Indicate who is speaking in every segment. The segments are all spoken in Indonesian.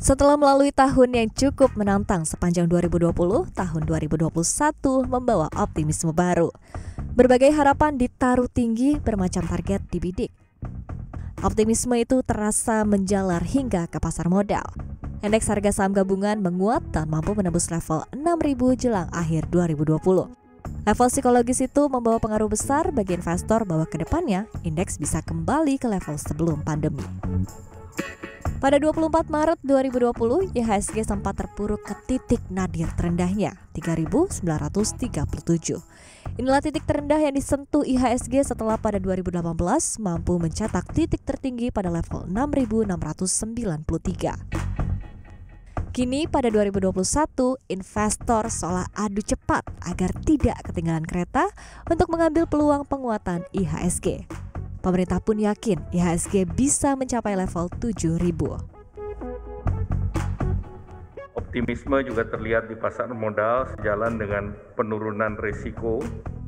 Speaker 1: Setelah melalui tahun yang cukup menantang sepanjang 2020, tahun 2021 membawa optimisme baru. Berbagai harapan ditaruh tinggi, bermacam target dibidik. Optimisme itu terasa menjalar hingga ke pasar modal. Indeks harga saham gabungan menguat dan mampu menembus level 6.000 jelang akhir 2020. Level psikologis itu membawa pengaruh besar bagi investor bahwa ke depannya indeks bisa kembali ke level sebelum pandemi. Pada 24 Maret 2020, IHSG sempat terpuruk ke titik nadir terendahnya, 3.937. Inilah titik terendah yang disentuh IHSG setelah pada 2018 mampu mencetak titik tertinggi pada level 6.693. Kini pada 2021, investor seolah adu cepat agar tidak ketinggalan kereta untuk mengambil peluang penguatan IHSG. Pemerintah pun yakin IHSG bisa mencapai level 7.000.
Speaker 2: Optimisme juga terlihat di pasar modal sejalan dengan penurunan risiko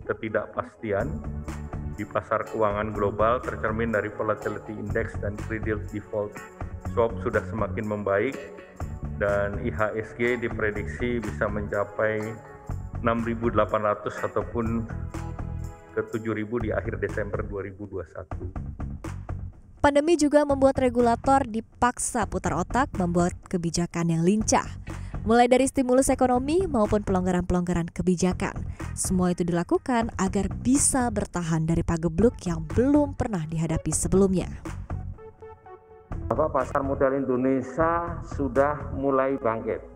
Speaker 2: ketidakpastian di pasar keuangan global tercermin dari volatility index dan credit default swap sudah semakin membaik dan IHSG diprediksi bisa mencapai 6.800 ataupun ke 7.000 di akhir Desember 2021.
Speaker 1: Pandemi juga membuat regulator dipaksa putar otak membuat kebijakan yang lincah. Mulai dari stimulus ekonomi maupun pelonggaran-pelonggaran kebijakan. Semua itu dilakukan agar bisa bertahan dari pagebluk yang belum pernah dihadapi sebelumnya.
Speaker 3: Pasar modal Indonesia sudah mulai bangkit.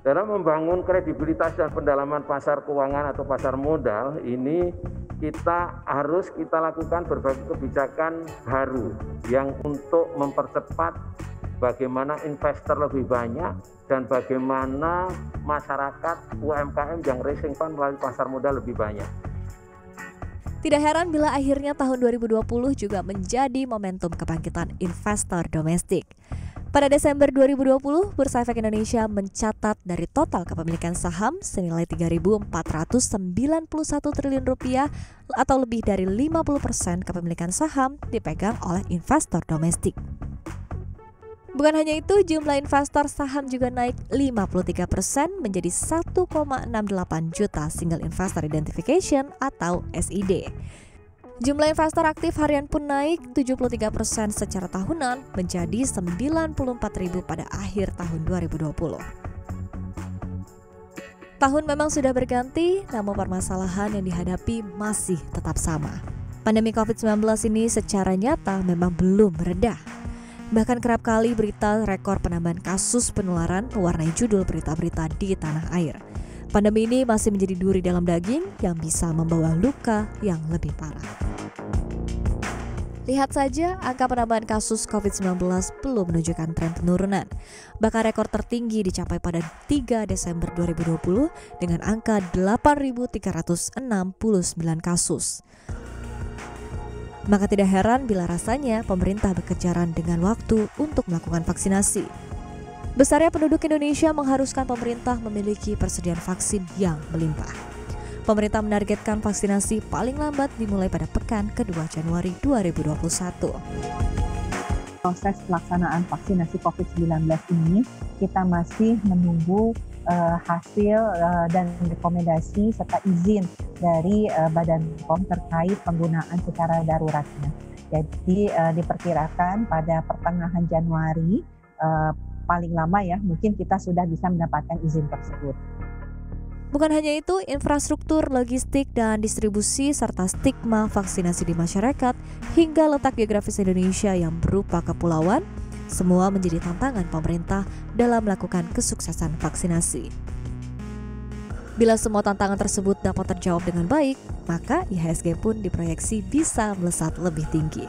Speaker 3: Dalam membangun kredibilitas dan pendalaman pasar keuangan atau pasar modal ini kita lakukan berbagai kebijakan baru yang untuk mempercepat bagaimana investor lebih banyak dan bagaimana masyarakat UMKM yang raising fund melalui pasar modal lebih banyak.
Speaker 1: Tidak heran bila akhirnya tahun 2020 juga menjadi momentum kebangkitan investor domestik. Pada Desember 2020, Bursa Efek Indonesia mencatat dari total kepemilikan saham senilai 3.491 triliun rupiah atau lebih dari 50% kepemilikan saham dipegang oleh investor domestik. Bukan hanya itu, jumlah investor saham juga naik 53% menjadi 1,68 juta Single Investor Identification atau SID. Jumlah investor aktif harian pun naik 73% secara tahunan menjadi 94.000 pada akhir tahun 2020. Tahun memang sudah berganti, namun permasalahan yang dihadapi masih tetap sama. Pandemi COVID-19 ini secara nyata memang belum mereda. Bahkan kerap kali berita rekor penambahan kasus penularan mewarnai judul berita-berita di tanah air. Pandemi ini masih menjadi duri dalam daging yang bisa membawa luka yang lebih parah. Lihat saja, angka penambahan kasus COVID-19 belum menunjukkan tren penurunan. Bahkan rekor tertinggi dicapai pada 3 Desember 2020 dengan angka 8.369 kasus. Maka tidak heran bila rasanya pemerintah berkejaran dengan waktu untuk melakukan vaksinasi. Besarnya penduduk Indonesia mengharuskan pemerintah memiliki persediaan vaksin yang melimpah. Pemerintah menargetkan vaksinasi paling lambat dimulai pada pekan kedua Januari 2021.
Speaker 4: Proses pelaksanaan vaksinasi COVID-19 ini kita masih menunggu hasil dan rekomendasi serta izin dari Badan POM terkait penggunaan secara daruratnya. Jadi diperkirakan pada pertengahan Januari paling lama ya, mungkin kita sudah bisa mendapatkan izin tersebut.
Speaker 1: Bukan hanya itu, infrastruktur, logistik, dan distribusi serta stigma vaksinasi di masyarakat hingga letak geografis Indonesia yang berupa kepulauan, semua menjadi tantangan pemerintah dalam melakukan kesuksesan vaksinasi. Bila semua tantangan tersebut dapat terjawab dengan baik, maka IHSG pun diproyeksi bisa melesat lebih tinggi.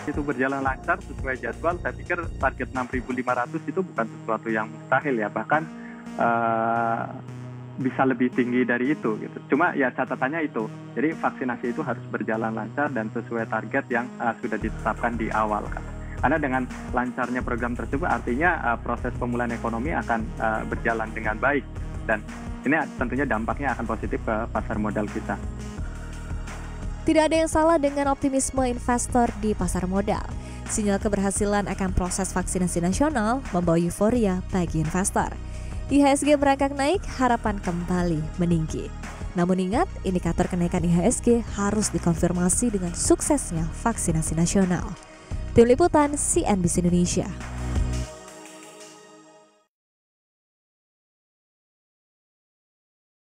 Speaker 5: Itu berjalan lancar sesuai jadwal, saya pikir target 6.500 itu bukan sesuatu yang mustahil ya, bahkan bisa lebih tinggi dari itu gitu. Cuma ya catatannya itu, jadi vaksinasi itu harus berjalan lancar dan sesuai target yang sudah ditetapkan di awal kan. Karena dengan lancarnya program tersebut artinya proses pemulihan ekonomi akan berjalan dengan baik dan ini tentunya dampaknya akan positif ke pasar modal kita.
Speaker 1: Tidak ada yang salah dengan optimisme investor di pasar modal. Sinyal keberhasilan akan proses vaksinasi nasional membawa euforia bagi investor. IHSG merangkak naik, harapan kembali meninggi. Namun ingat, indikator kenaikan IHSG harus dikonfirmasi dengan suksesnya vaksinasi nasional. Tim Liputan CNBC Indonesia.